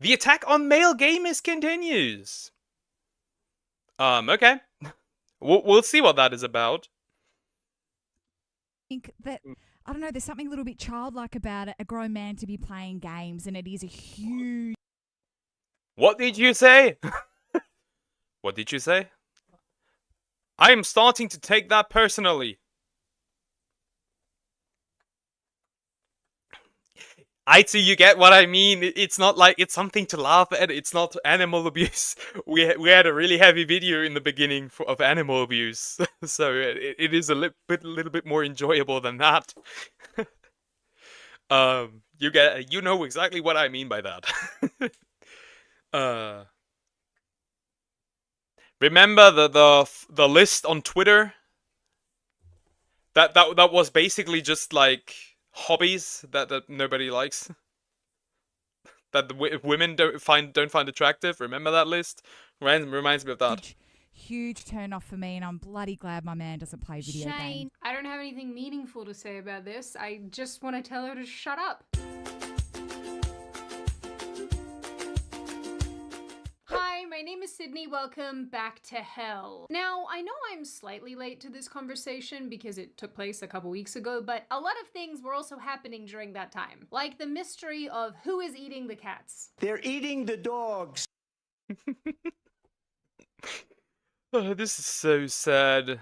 The attack on male gamers continues. Okay. We'll see what that is about. Think that I don't know. There's something a little bit childlike about it. A grown man to be playing games, and it is a huge. What did you say? What did you say? I am starting to take that personally. I see you get what I mean. It's not like it's something to laugh at. It's not animal abuse. We had a really heavy video in the beginning of animal abuse, so it is a little bit more enjoyable than that. You know exactly what I mean by that. uh, remember the list on Twitter? That was basically just like hobbies that nobody likes. That the women don't find attractive. Remember that list? Reminds me of that. Huge turn off for me, and I'm bloody glad my man doesn't play video games. I don't have anything meaningful to say about this. I just want to tell her to shut up. Hi, my name is Sydney. Welcome back to hell. Now, I know I'm slightly late to this conversation because it took place a couple weeks ago, but a lot of things were also happening during that time. Like the mystery of who is eating the cats. They're eating the dogs. Oh, this is so sad.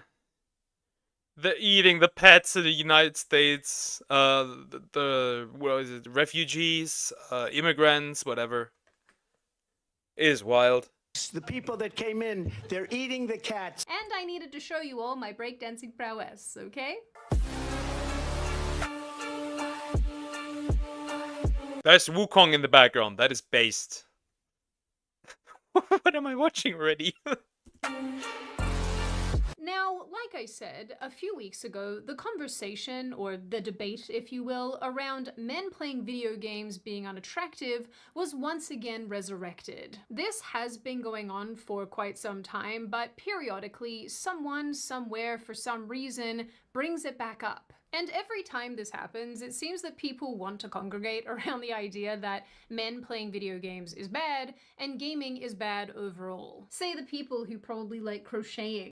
They're eating the pets in the United States. The what is it? Refugees, immigrants, whatever. It is wild. The people that came in, they're eating the cats. And I needed to show you all my breakdancing prowess, okay? There's Wukong in the background. That is based. What am I watching already? Now, like I said, a few weeks ago, the conversation, or the debate, if you will, around men playing video games being unattractive was once again resurrected. This has been going on for quite some time, but periodically, someone, somewhere, for some reason, brings it back up. And every time this happens, it seems that people want to congregate around the idea that men playing video games is bad, and gaming is bad overall. Say the people who probably like crocheting.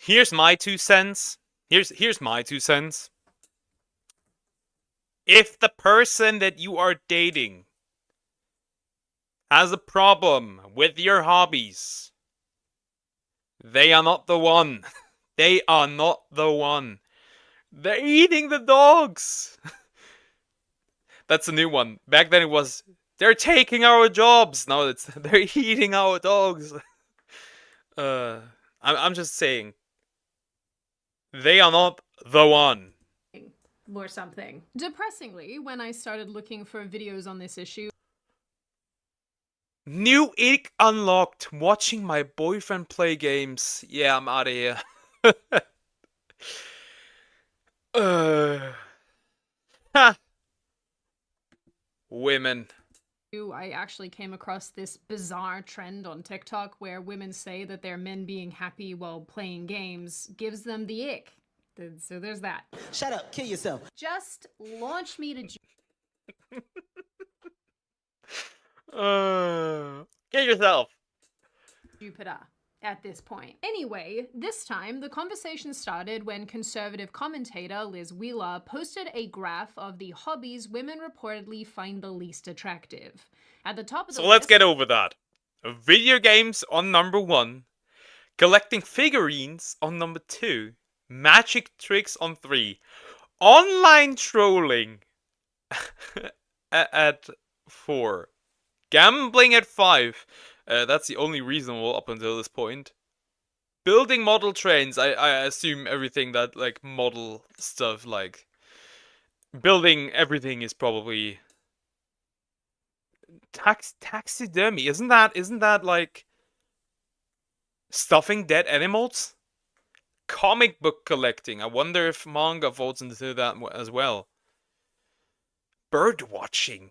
Here's my 2 cents. Here's my 2 cents. If the person that you are dating has a problem with your hobbies, they are not the one. They are not the one. They're eating the dogs. That's a new one. Back then it was, they're taking our jobs. Now it's, they're eating our dogs. I'm just saying. They are not the one. Or something. Depressingly, when I started looking for videos on this issue, New ick unlocked. Watching my boyfriend play games. Yeah, I'm out of here. Ha. Women. I actually came across this bizarre trend on TikTok where women say that their men being happy while playing games gives them the ick. So there's that. Shut up, kill yourself. Just launch me to Get yourself. Jupiter at this point. Anyway, this time the conversation started when conservative commentator Liz Wheeler posted a graph of the hobbies women reportedly find the least attractive. At the top of the So let's list, get over that. Video games on number 1. Collecting figurines on number 2. Magic tricks on 3. Online trolling at 4. Gambling at 5. That's the only reasonable up until this point. Building model trains. I assume everything that, like, model stuff, like... Building everything is probably... Taxidermy. Isn't that, like... Stuffing dead animals? Comic book collecting. I wonder if manga falls into that as well. Bird watching.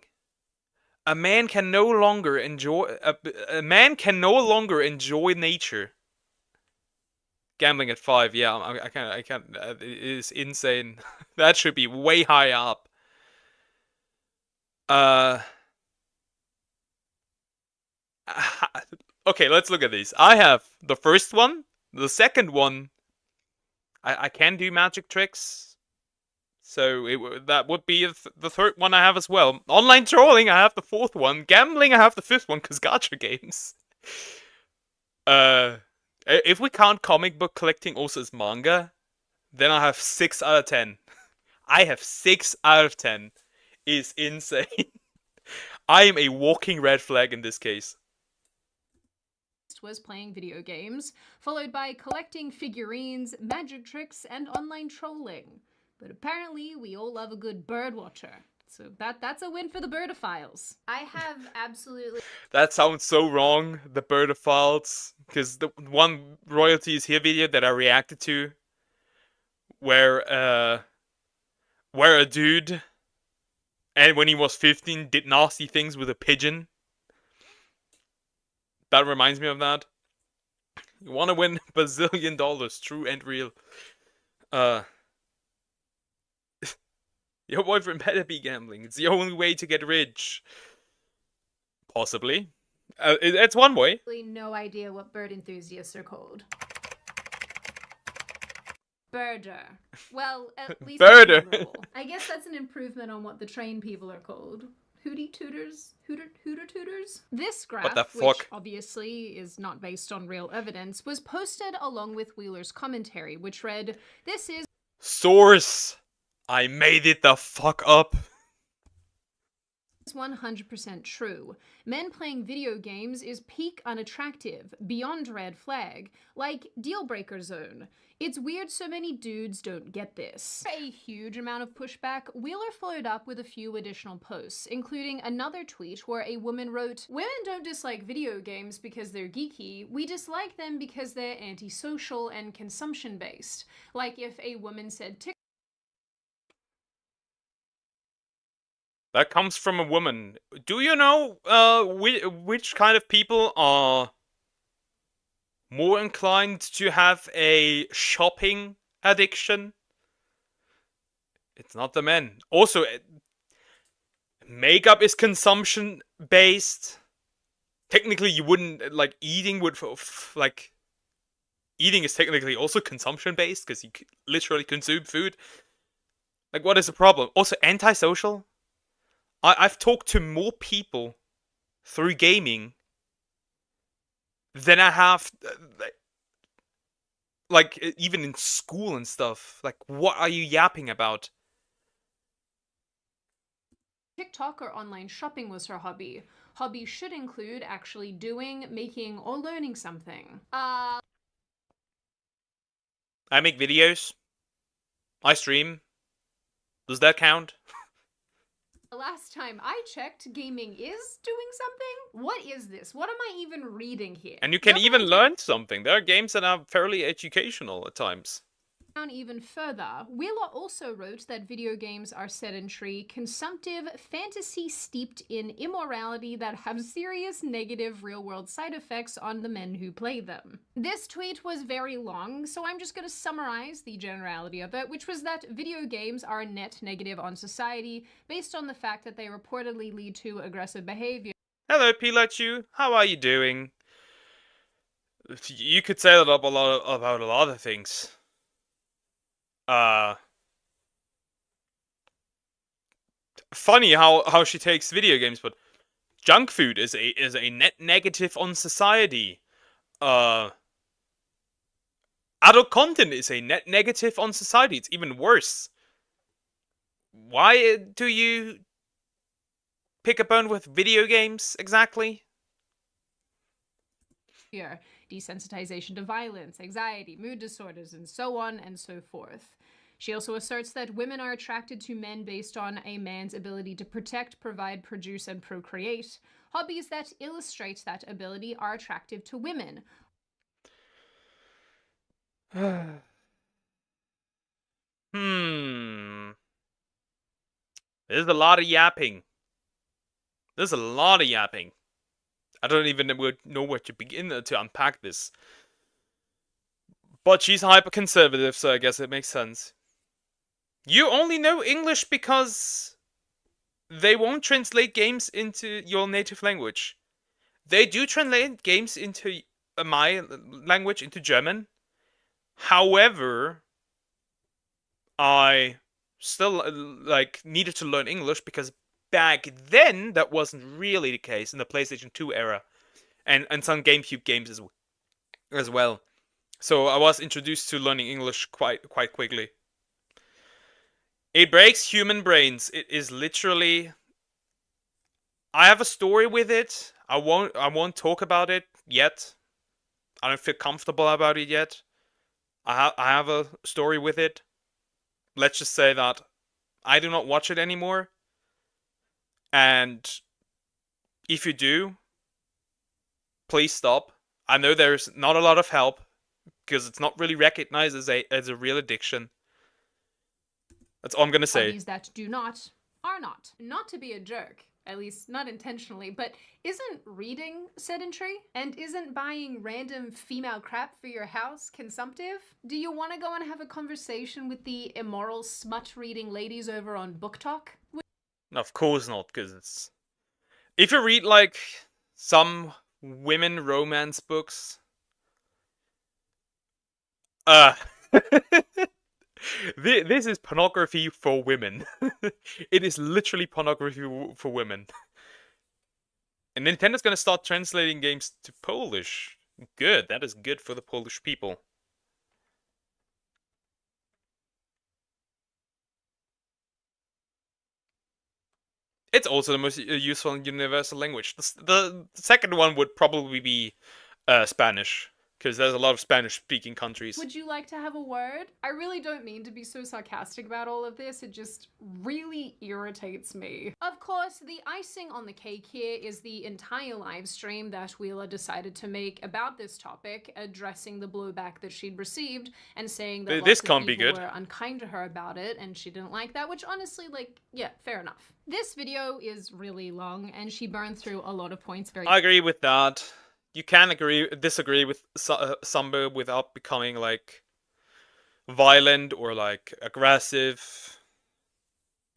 A man can no longer enjoy nature. Gambling at 5, yeah, I can't. It is insane. That should be way high up. Uh, okay, let's look at these. I have the first one, the second one. I can do magic tricks, so that would be the third one I have as well. Online trolling, I have the fourth one. Gambling, I have the fifth one, because gacha games. If we count comic book collecting also as manga, then I have 6 out of 10. I have 6 out of 10. Is insane. I am a walking red flag in this case. Was playing video games, followed by collecting figurines, magic tricks, and online trolling. But apparently, we all love a good bird watcher. So that's a win for the birdophiles. I have absolutely... That sounds so wrong, the birdophiles, because the one royalty is here video that I reacted to, where a dude, and when he was 15, did nasty things with a pigeon. That reminds me of that. You want to win $1 bazillion, true and real. Your boyfriend better be gambling. It's the only way to get rich. Possibly. It's one way. No idea what bird enthusiasts are called. Birder. Well, at least Birder. I guess that's an improvement on what the train people are called. Hootie tooters? Hooter tooters? This graph, the which fuck? obviously is not based on real evidence, was posted along with Wheeler's commentary, which read, "This is Source. I made it the fuck up. 100% true. Men playing video games is peak unattractive, beyond red flag, like deal breaker zone. It's weird so many dudes don't get this." A huge amount of pushback, Wheeler followed up with a few additional posts, including another tweet where a woman wrote, "Women don't dislike video games because they're geeky, we dislike them because they're antisocial and consumption-based. Like if a woman said That comes from a woman. Do you know which kind of people are more inclined to have a shopping addiction? It's not the men. Also, makeup is consumption based. Technically, you wouldn't like eating would like eating is technically also consumption based because you literally consume food. Like, what is the problem? Also, antisocial. I've talked to more people through gaming than I have, like, even in school and stuff. Like, what are you yapping about? TikTok or online shopping was her hobby. Hobbies should include actually doing, making, or learning something. I make videos. I stream. Does that count? The last time I checked, gaming is doing something? What is this? What am I even reading here? And you can even learn something. There are games that are fairly educational at times. Down even further, Wheeler also wrote that video games are sedentary, consumptive, fantasy steeped in immorality that have serious negative real-world side effects on the men who play them. This tweet was very long, so I'm just going to summarize the generality of it, which was that video games are net negative on society based on the fact that they reportedly lead to aggressive behavior. Hello, Pilachu. How are you doing? You could say that about a lot of things. Funny how she takes video games, but junk food is a net negative on society. Adult content is a net negative on society. It's even worse. Why do you pick a bone with video games exactly? Here, desensitization to violence, anxiety, mood disorders, and so on and so forth. She also asserts that women are attracted to men based on a man's ability to protect, provide, produce, and procreate. Hobbies that illustrate that ability are attractive to women. There's a lot of yapping. There's a lot of yapping. I don't even know where to begin to unpack this. But she's hyper-conservative, so I guess it makes sense. You only know English because they won't translate games into your native language. They do translate games into my language, into German. However, I still like needed to learn English because back then that wasn't really the case in the PlayStation 2 era, and some GameCube games as well. So I was introduced to learning English quite quickly. It breaks human brains. It is literally. I have a story with it. I won't talk about it yet. I don't feel comfortable about it yet. I have a story with it. Let's just say that I do not watch it anymore. And if you do, please stop. I know there's not a lot of help because it's not really recognized as a real addiction. That's all I'm gonna say. Hobbies that do not are not. Not to be a jerk, at least not intentionally, but isn't reading sedentary? And isn't buying random female crap for your house consumptive? Do you want to go and have a conversation with the immoral smut-reading ladies over on Book Talk? Of course not, because it's. If you read like some women romance books, this is pornography for women. It is literally pornography for women. And Nintendo's gonna start translating games to Polish. Good, that is good for the Polish people. It's also the most useful and universal language. The second one would probably be Spanish, because there's a lot of Spanish-speaking countries. Would you like to have a word? I really don't mean to be so sarcastic about all of this, it just really irritates me. Of course, the icing on the cake here is the entire live stream that Wheeler decided to make about this topic, addressing the blowback that she'd received and saying that This lots can't of be people good. were unkind to her about it and she didn't like that, which honestly, like, yeah, fair enough. This video is really long and she burned through a lot of points very I agree with that. You can disagree with Samba without becoming like violent or like aggressive.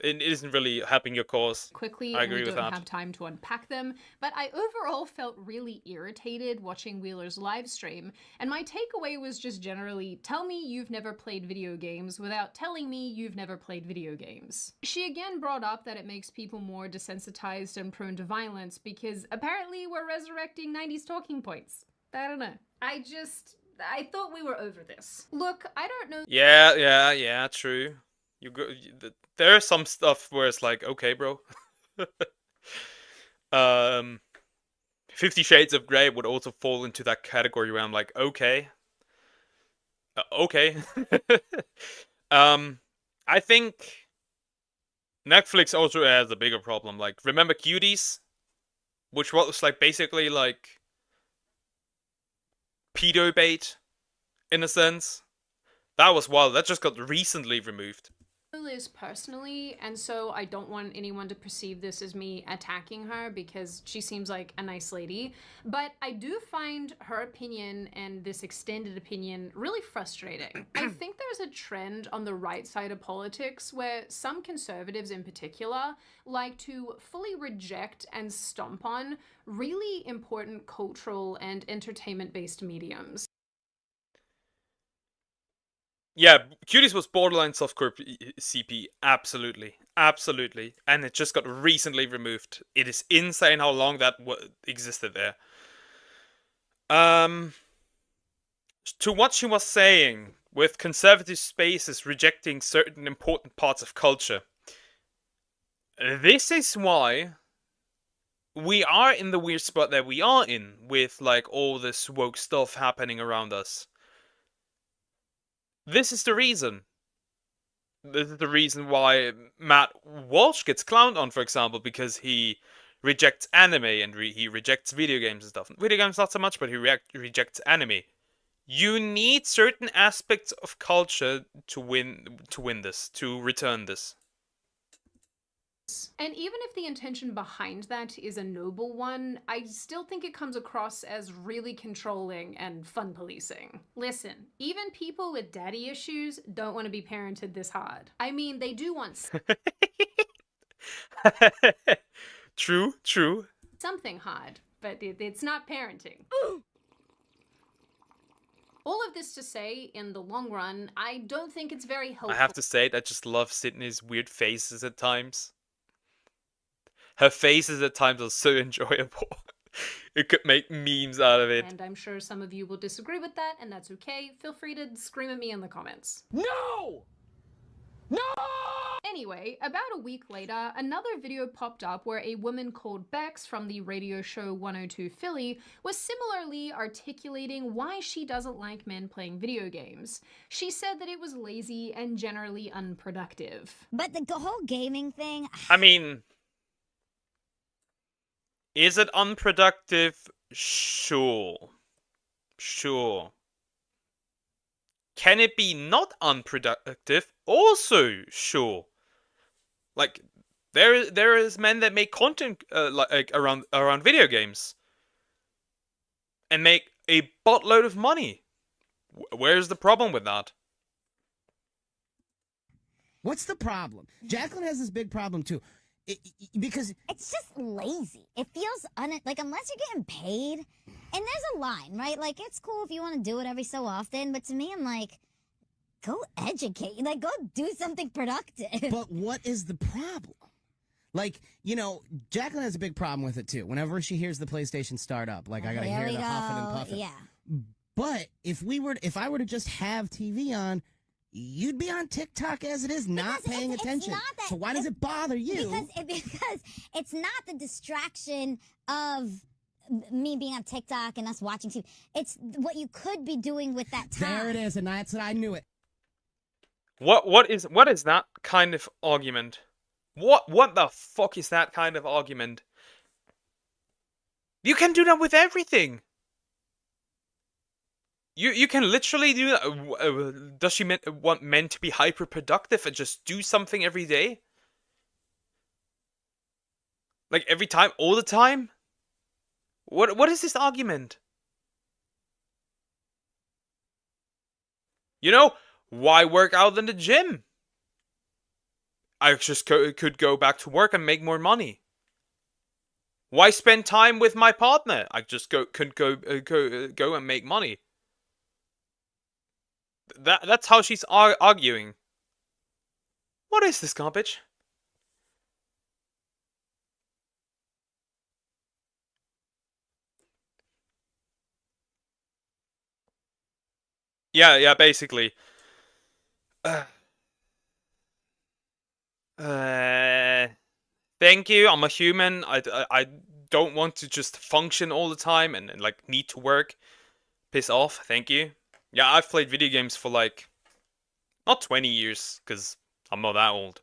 It isn't really helping your cause. quickly I and agree we with don't that. have time to unpack them, but I overall felt really irritated watching Wheeler's live stream, and my takeaway was just generally, tell me you've never played video games without telling me you've never played video games. She again brought up that it makes people more desensitized and prone to violence because apparently we're resurrecting 90s talking points. I don't know. I thought we were over this. Look, I don't know. Yeah, true. There's some stuff where it's like, okay, bro. 50 Shades of Grey would also fall into that category where I'm like, okay. Okay. I think Netflix also has a bigger problem. Like, remember Cuties? Which was like basically like pedo bait, in a sense. That was wild. That just got recently removed. Liz personally, and so I don't want anyone to perceive this as me attacking her because she seems like a nice lady, but I do find her opinion and this extended opinion really frustrating. I think there's a trend on the right side of politics where some conservatives in particular like to fully reject and stomp on really important cultural and entertainment-based mediums. Yeah, Cuties was borderline softcore CP, absolutely, and it just got recently removed. It is insane how long that existed there. To what she was saying, with conservative spaces rejecting certain important parts of culture, this is why we are in the weird spot that we are in, with like all this woke stuff happening around us. This is the reason. This is the reason why Matt Walsh gets clowned on, for example, because he rejects anime and he rejects video games and stuff. Video games not so much, but he rejects anime. You need certain aspects of culture to win this, to return this. And even if the intention behind that is a noble one, I still think it comes across as really controlling and fun policing. Listen, even people with daddy issues don't want to be parented this hard. I mean, they do want True, true. something hard, but it's not parenting. All of this to say, in the long run, I don't think it's very helpful. I have to say, I just love Sydney's weird faces at times. Her faces at times are so enjoyable. It could make memes out of it. And I'm sure some of you will disagree with that, and that's okay. Feel free to scream at me in the comments. No! No! Anyway, about a week later, another video popped up where a woman called Bex from the radio show 102 Philly was similarly articulating why she doesn't like men playing video games. She said that it was lazy and generally unproductive. But the whole gaming thing, I mean, is it unproductive? Sure. Sure. Can it be not unproductive? Also, sure. Like, there is men that make content like around video games and make a buttload of money. Where's the problem with that? What's the problem? Jacqueline has this big problem too, because it's just lazy. It feels like unless you're getting paid, and there's a line, right? Like it's cool if you want to do it every so often, but to me, I'm like, go educate, like go do something productive. But what is the problem? Like, you know, Jacqueline has a big problem with it too. Whenever she hears the PlayStation start up, like I gotta Here hear we the go. huffing and puffing. Yeah. But if I were to just have TV on, you'd be on TikTok as it is, not Because paying it's attention. not that- So why does it bother you? Because it's not the distraction of me being on TikTok and us watching TV. It's what you could be doing with that time. There it is, and that's it. I knew it. What is that kind of argument? What the fuck is that kind of argument? You can do that with everything. You can literally do that. Does she want men to be hyper productive and just do something every day? Like every time, all the time? What is this argument? You know, why work out in the gym? I just could go back to work and make more money. Why spend time with my partner? I just could go and make money. That's how she's arguing. What is this garbage? Yeah, basically. Thank you. I'm a human. I don't want to just function all the time and like need to work. Piss off. Thank you. Yeah, I've played video games for like not 20 years because I'm not that old,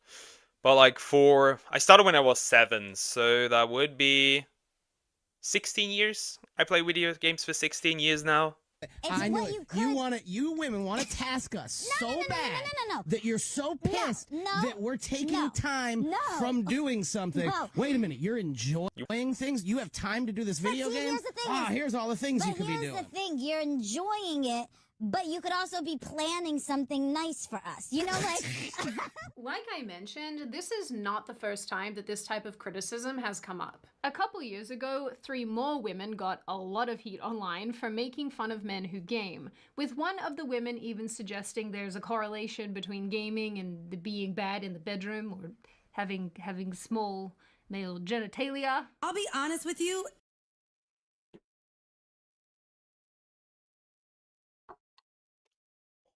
but like I started when I was 7, so that would be 16 years. I play video games for 16 years now. I what knew you it. could- You women want to task us No, so no, no, no, bad no. that you're so pissed no, that we're taking no, time no. from doing something. No. Wait a minute, you're enjoying things? You have time to do this video see, game? here's the thing Ah, is- here's all the things you But could be here's doing. the thing, you're enjoying it, but you could also be planning something nice for us. You know, like... Like I mentioned, this is not the first time that this type of criticism has come up. A couple years ago, 3 more women got a lot of heat online for making fun of men who game, with one of the women even suggesting there's a correlation between gaming and the being bad in the bedroom or having small male genitalia. I'll be honest with you.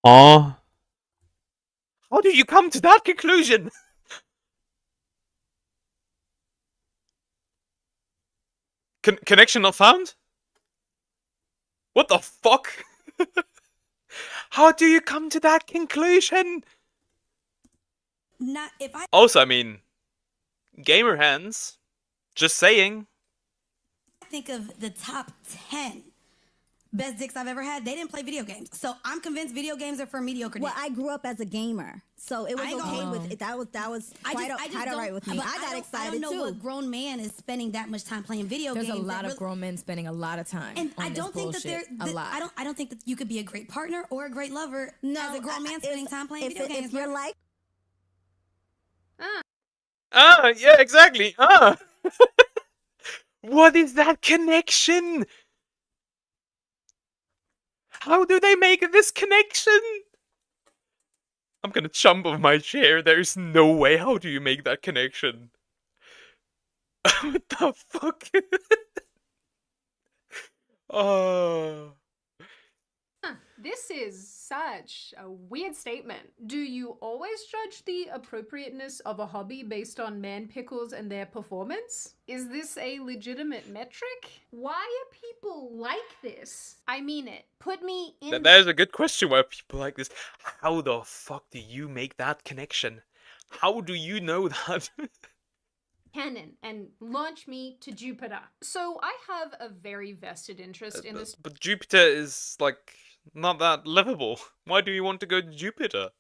How did you come to that conclusion? Connection not found? What the fuck? How do you come to that conclusion? Not if I Also, I mean, gamer hands. Just saying. think of the top 10 best dicks I've ever had, they didn't play video games. So I'm convinced video games are for mediocre dicks. Well, I grew up as a gamer, so it was I ain't okay gonna- with it. That was quite don't- alright with me. but I got I excited don't know too. what grown man is spending that much time playing video There's games. a lot that of really- grown men spending a lot of time And on I this don't think that bullshit. they're a lot. I don't think that you could be a great partner or a great lover as a grown man spending time playing video games. If you're like Yeah, exactly. What is that connection? How do they make this connection? I'm gonna jump off my chair. There's no way. How do you make that connection? What the fuck? Oh. This is such a weird statement. Do you always judge the appropriateness of a hobby based on man pickles and their performance? Is this a legitimate metric? Why are people like this? I mean it. Put me in That is a good question why people like this. How the fuck do you make that connection? How do you know that? canon and launch me to Jupiter. So I have a very vested interest in this But Jupiter is, like, not that livable. Why do you want to go to Jupiter?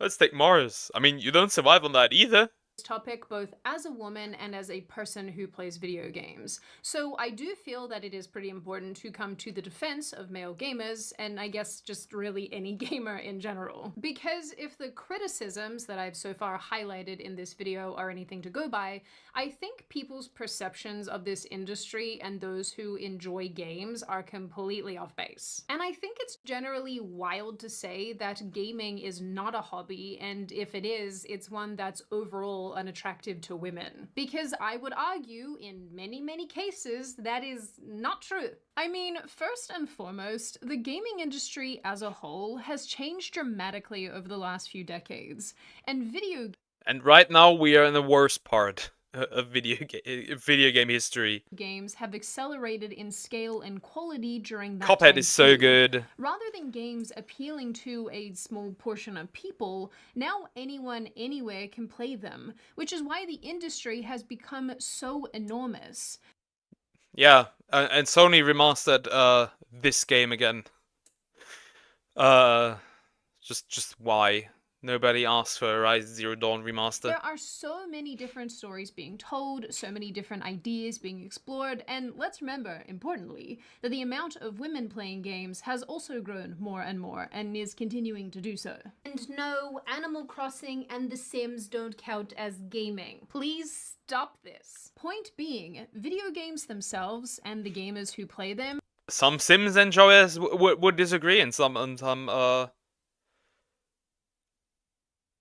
Let's take Mars. I mean, you don't survive on that either. topic both as a woman and as a person who plays video games. So I do feel that it is pretty important to come to the defense of male gamers, and I guess just really any gamer in general. Because if the criticisms that I've so far highlighted in this video are anything to go by, I think people's perceptions of this industry and those who enjoy games are completely off base. And I think it's generally wild to say that gaming is not a hobby, and if it is, it's one that's overall unattractive to women. Because I would argue in many cases that is not true. I mean, first and foremost, the gaming industry as a whole has changed dramatically over the last few decades, and And right now we are in the worst part of video game history. games have accelerated in scale and quality during that Cuphead time is so too. good. Rather than games appealing to a small portion of people, now anyone anywhere can play them, which is why the industry has become so enormous. Yeah, and Sony remastered this game again. Just why? Nobody asked for a Rise Zero Dawn remaster. There are so many different stories being told, so many different ideas being explored, and let's remember, importantly, that the amount of women playing games has also grown more and more, and is continuing to do so. And no, Animal Crossing and The Sims don't count as gaming. Please stop this. Point being, video games themselves and the gamers who play them Some Sims enjoyers would disagree, and some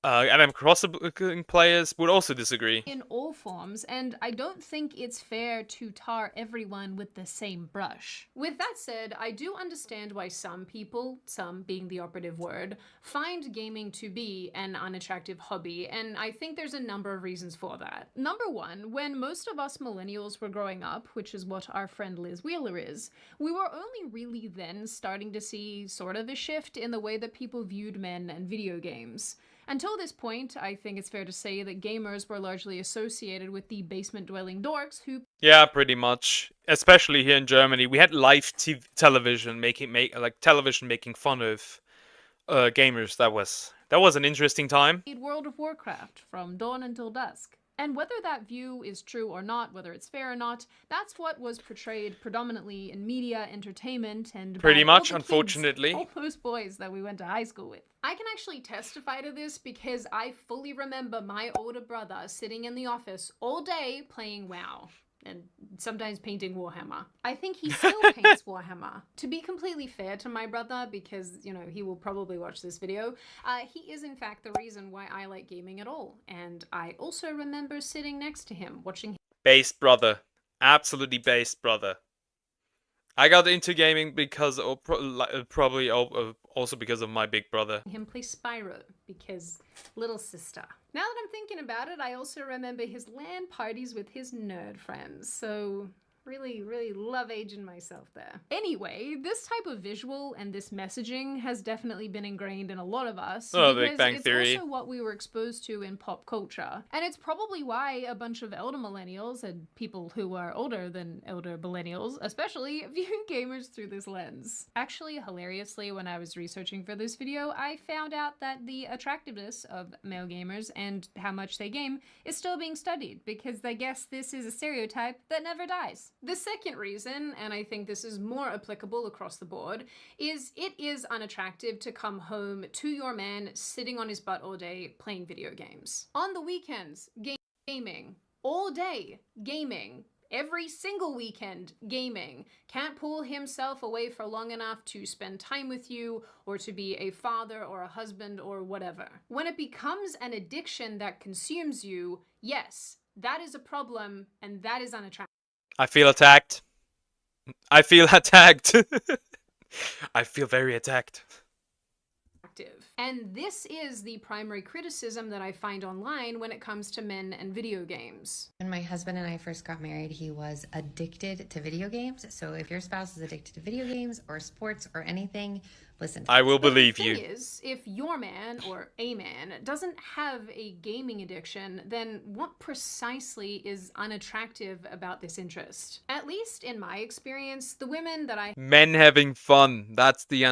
Animal Crossing players would also disagree. in all forms, and I don't think it's fair to tar everyone with the same brush. With that said, I do understand why some people, some being the operative word, find gaming to be an unattractive hobby, and I think there's a number of reasons for that. Number one, when most of us millennials were growing up, which is what our friend Liz Wheeler is, we were only really then starting to see sort of a shift in the way that people viewed men and video games. Until this point, I think it's fair to say that gamers were largely associated with the basement-dwelling dorks who Yeah, pretty much. Especially here in Germany, we had live television television making fun of gamers. That was an interesting time. played World of Warcraft from dawn until dusk. And whether that view is true or not, whether it's fair or not, that's what was portrayed predominantly in media, entertainment, and Pretty by all much, the kids, unfortunately. all those boys that we went to high school with. I can actually testify to this because I fully remember my older brother sitting in the office all day playing WoW. And sometimes painting Warhammer. I think he still paints Warhammer. To be completely fair to my brother, because, you know, he will probably watch this video, he is in fact the reason why I like gaming at all. And I also remember sitting next to him, watching Based brother. Absolutely based brother. I got into gaming because probably also because of my big brother. him play Spyro, because little sister. Now that I'm thinking about it, I also remember his LAN parties with his nerd friends, so really love aging myself there. Anyway, this type of visual and this messaging has definitely been ingrained in a lot of us Oh, because Big Bang it's Theory. also what we were exposed to in pop culture. And it's probably why a bunch of elder millennials and people who are older than elder millennials especially view gamers through this lens. Actually, hilariously, when I was researching for this video, I found out that the attractiveness of male gamers and how much they game is still being studied because they guess this is a stereotype that never dies. The second reason, and I think this is more applicable across the board, is it is unattractive to come home to your man sitting on his butt all day playing video games. On the weekends, gaming. All day, gaming. Every single weekend, gaming. Can't pull himself away for long enough to spend time with you or to be a father or a husband or whatever. When it becomes an addiction that consumes you, yes, that is a problem and that is unattractive. I feel attacked. I feel attacked. I feel very attacked. And this is the primary criticism that I find online when it comes to men and video games. When my husband and I first got married, he was addicted to video games. So if your spouse is addicted to video games or sports or anything, listen to I will But believe the you. thing is, if your man or a man doesn't have a gaming addiction, then what precisely is unattractive about this interest? At least in my experience, the women that I Men having fun. That's the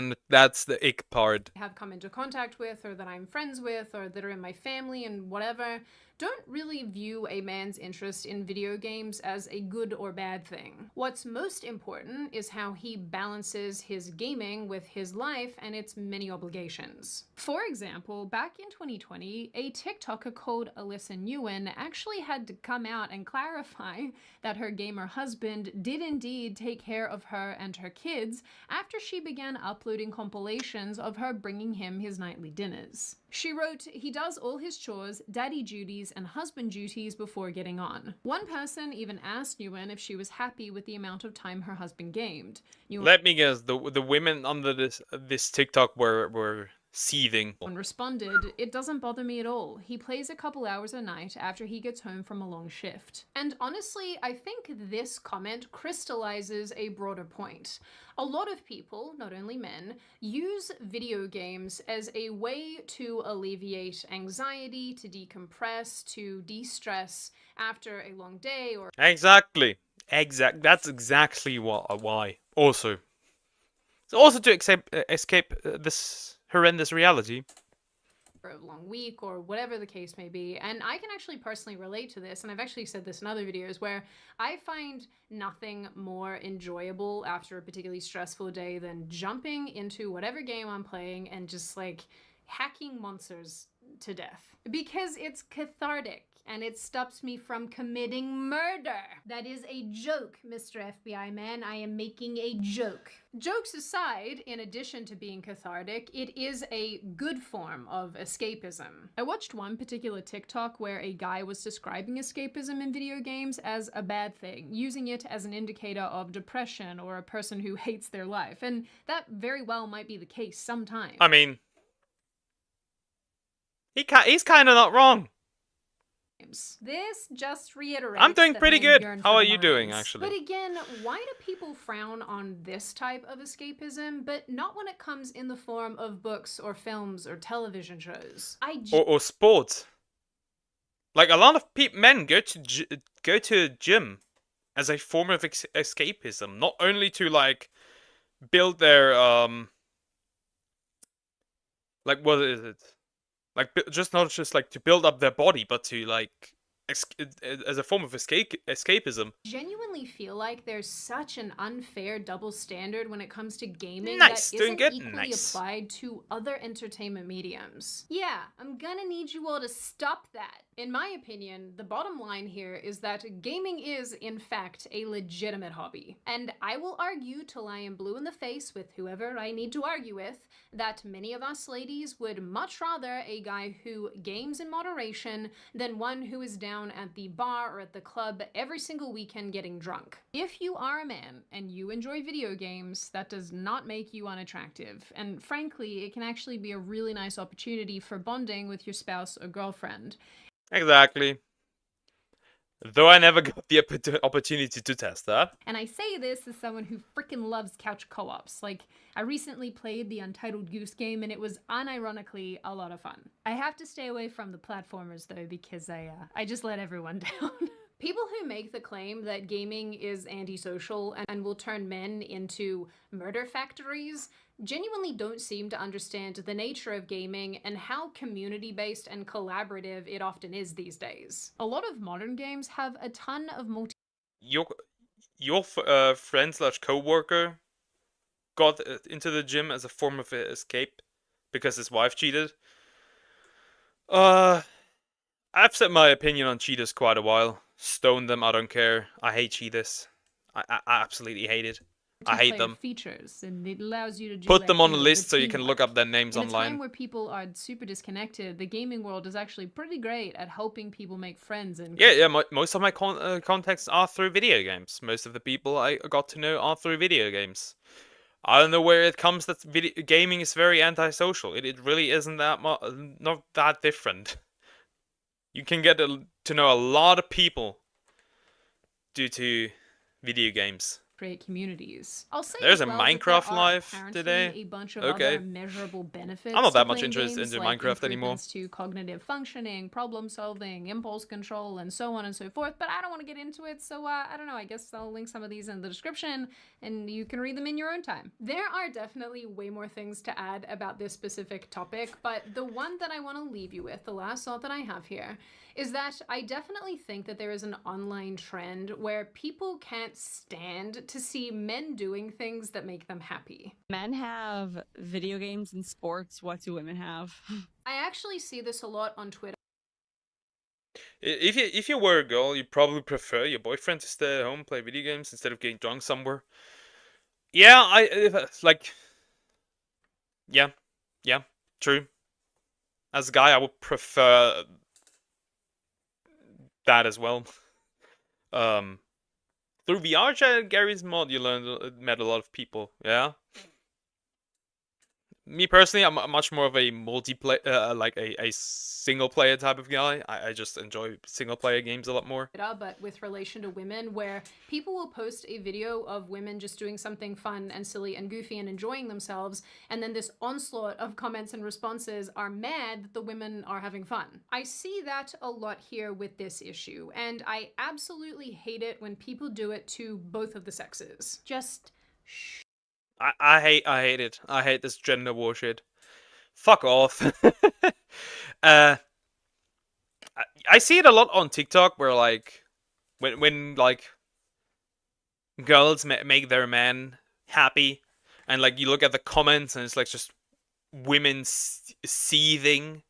ick part. have come into contact with or that I'm friends with or that are in my family and whatever don't really view a man's interest in video games as a good or bad thing. What's most important is how he balances his gaming with his life and its many obligations. For example, back in 2020, a TikToker called Alyssa Nguyen actually had to come out and clarify that her gamer husband did indeed take care of her and her kids after she began uploading compilations of her bringing him his nightly dinners. She wrote, he does all his chores, daddy duties, and husband duties before getting on. One person even asked Nguyen if she was happy with the amount of time her husband gamed. Nguyen Let me guess. The women under this TikTok were seething. responded, it doesn't bother me at all. He plays a couple hours a night after he gets home from a long shift. And honestly, I think this comment crystallizes a broader point. A lot of people, not only men, use video games as a way to alleviate anxiety, to decompress, to de-stress after a long day or Exactly. That's exactly why. Also, it's also to escape this horrendous reality. for a long week or whatever the case may be. And I can actually personally relate to this, and I've actually said this in other videos, where I find nothing more enjoyable after a particularly stressful day than jumping into whatever game I'm playing and just like hacking monsters to death. Because it's cathartic and it stops me from committing murder. That is a joke, Mr. FBI man. I am making a joke. Jokes aside, in addition to being cathartic, it is a good form of escapism. I watched one particular TikTok where a guy was describing escapism in video games as a bad thing, using it as an indicator of depression or a person who hates their life, and that very well might be the case sometimes. I mean, he's kind of not wrong. This just reiterates I'm doing that pretty men good. yearn How for are the you doing, minds. actually? But again, why do people frown on this type of escapism, but not when it comes in the form of books or films or television shows? Or sports. Like a lot of men go to gym as a form of escapism, not only to like build their like what is it? Like just not just like to build up their body, but to like as a form of escapism. Genuinely feel like there's such an unfair double standard when it comes to gaming Nice, that doing isn't good, equally nice. applied to other entertainment mediums. Yeah, I'm gonna need you all to stop that. In my opinion, the bottom line here is that gaming is, in fact, a legitimate hobby. And I will argue till I am blue in the face with whoever I need to argue with, that many of us ladies would much rather a guy who games in moderation than one who is down at the bar or at the club every single weekend getting drunk. If you are a man and you enjoy video games, that does not make you unattractive. And frankly, it can actually be a really nice opportunity for bonding with your spouse or girlfriend. Exactly. Though I never got the opportunity to test that. And I say this as someone who freaking loves couch co-ops. Like, I recently played the Untitled Goose Game and it was unironically a lot of fun. I have to stay away from the platformers though because I just let everyone down. People who make the claim that gaming is antisocial and will turn men into murder factories genuinely don't seem to understand the nature of gaming and how community-based and collaborative it often is these days. A lot of modern games have a ton of Your friend slash coworker got into the gym as a form of escape because his wife cheated. I've said my opinion on cheaters quite a while. Stone them, I don't care. I hate cheaters. I absolutely hate it. I hate them. features, and it allows you to do Put like, them on you a know, list the so you can look teamwork. up their names In a time online. where people are super disconnected, the gaming world is actually pretty great at helping people make friends and Yeah, most of my contacts are through video games. Most of the people I got to know are through video games. I don't know where it comes that gaming is very antisocial. It really isn't that not that different. You can get to know a lot of people due to video games. create communities. I'll say There's as a well that there Minecraft are live apparently today. a bunch of Okay. other measurable benefits I'm not to that much playing interested games, into like Minecraft anymore. improvements to cognitive functioning, problem solving, impulse control, and so on and so forth, but I don't want to get into it, so I don't know, I guess I'll link some of these in the description and you can read them in your own time. There are definitely way more things to add about this specific topic, but the one that I want to leave you with, the last thought that I have here, is that I definitely think that there is an online trend where people can't stand to see men doing things that make them happy. Men have video games and sports. What do women have? I actually see this a lot on Twitter. If you were a girl, you probably prefer your boyfriend to stay at home play video games instead of getting drunk somewhere. Yeah, yeah, true. As a guy, I would prefer that as well. Through VR chat, Gary's mod, you met a lot of people. Yeah. Me personally, I'm much more of a multiplayer, like a single player type of guy. I just enjoy single player games a lot more. But with relation to women, where people will post a video of women just doing something fun and silly and goofy and enjoying themselves, and then this onslaught of comments and responses are mad that the women are having fun. I see that a lot here with this issue, and I absolutely hate it when people do it to both of the sexes. Just shh. I hate it. I hate this gender war shit. Fuck off. I see it a lot on TikTok where like when like girls make their man happy and like you look at the comments and it's like just women seething.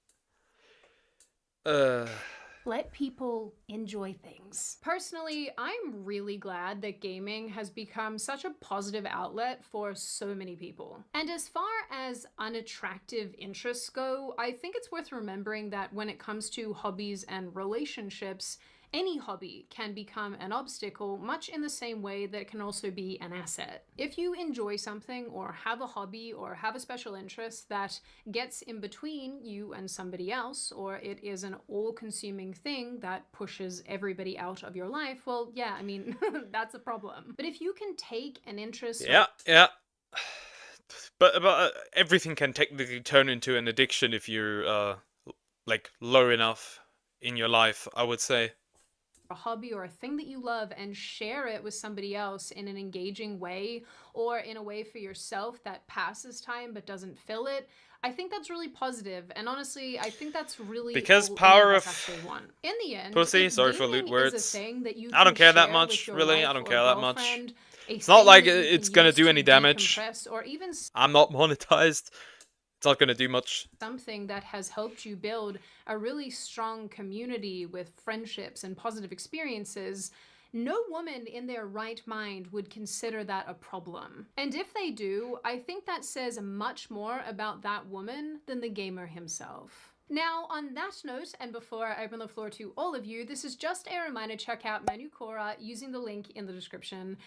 Let people enjoy things. Personally, I'm really glad that gaming has become such a positive outlet for so many people. And as far as unattractive interests go, I think it's worth remembering that when it comes to hobbies and relationships, any hobby can become an obstacle, much in the same way that it can also be an asset. If you enjoy something or have a hobby or have a special interest that gets in between you and somebody else, or it is an all-consuming thing that pushes everybody out of your life, well, yeah, I mean, that's a problem. But if you can take an interest... Yeah. But everything can technically turn into an addiction if you're, like, low enough in your life, I would say. A hobby or a thing that you love and share it with somebody else in an engaging way or in a way for yourself that passes time but doesn't fill it, I think that's really positive, and honestly, I think that's really because all power of actually want. In the end, pussy, sorry for lewd gaming words. is a thing that you I don't can care that share much, with your really. I wife don't or care that much. girlfriend, a It's not thing like that you it's can gonna use do to any damage. decompress, or even I'm not monetized. It's not gonna do much. something that has helped you build a really strong community with friendships and positive experiences. No woman in their right mind would consider that a problem. And if they do, I think that says much more about that woman than the gamer himself. Now, on that note, and before I open the floor to all of you, this is just a reminder to check out my new Quora using the link in the description.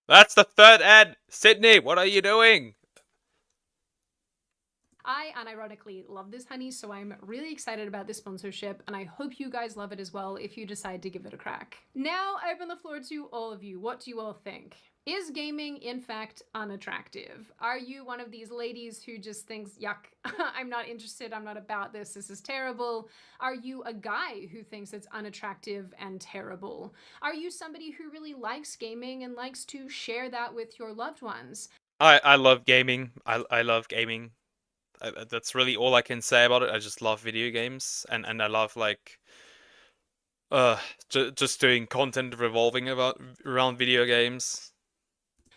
That's the third ad! Sydney, what are you doing? I unironically love this honey, so I'm really excited about this sponsorship, and I hope you guys love it as well if you decide to give it a crack. Now, I open the floor to all of you. What do you all think? Is gaming, in fact, unattractive? Are you one of these ladies who just thinks, yuck, I'm not interested, I'm not about this is terrible? Are you a guy who thinks it's unattractive and terrible? Are you somebody who really likes gaming and likes to share that with your loved ones? I love gaming. I love gaming. That's really all I can say about it. I just love video games, and I love like just doing content revolving around video games.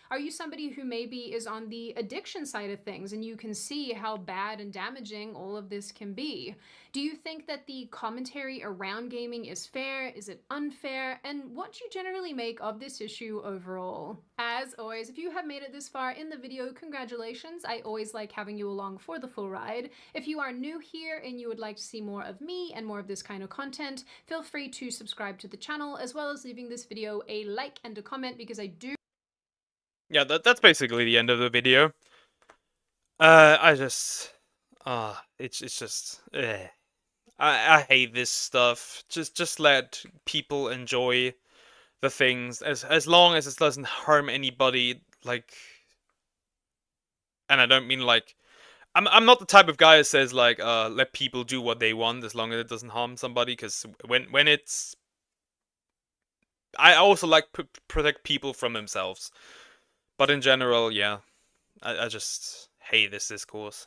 Are you somebody who maybe is on the addiction side of things and you can see how bad and damaging all of this can be? Do you think that the commentary around gaming is fair? Is it unfair? And what do you generally make of this issue overall? As always, if you have made it this far in the video, congratulations. I always like having you along for the full ride. If you are new here and you would like to see more of me and more of this kind of content, feel free to subscribe to the channel, as well as leaving this video a like and a comment, because I do... Yeah, that's basically the end of the video. It's just, I hate this stuff. Just let people enjoy the things as long as it doesn't harm anybody. Like, and I don't mean like, I'm not the type of guy that says like, let people do what they want as long as it doesn't harm somebody. Because when it's, I also like protect people from themselves. But in general, yeah, I just hate this discourse.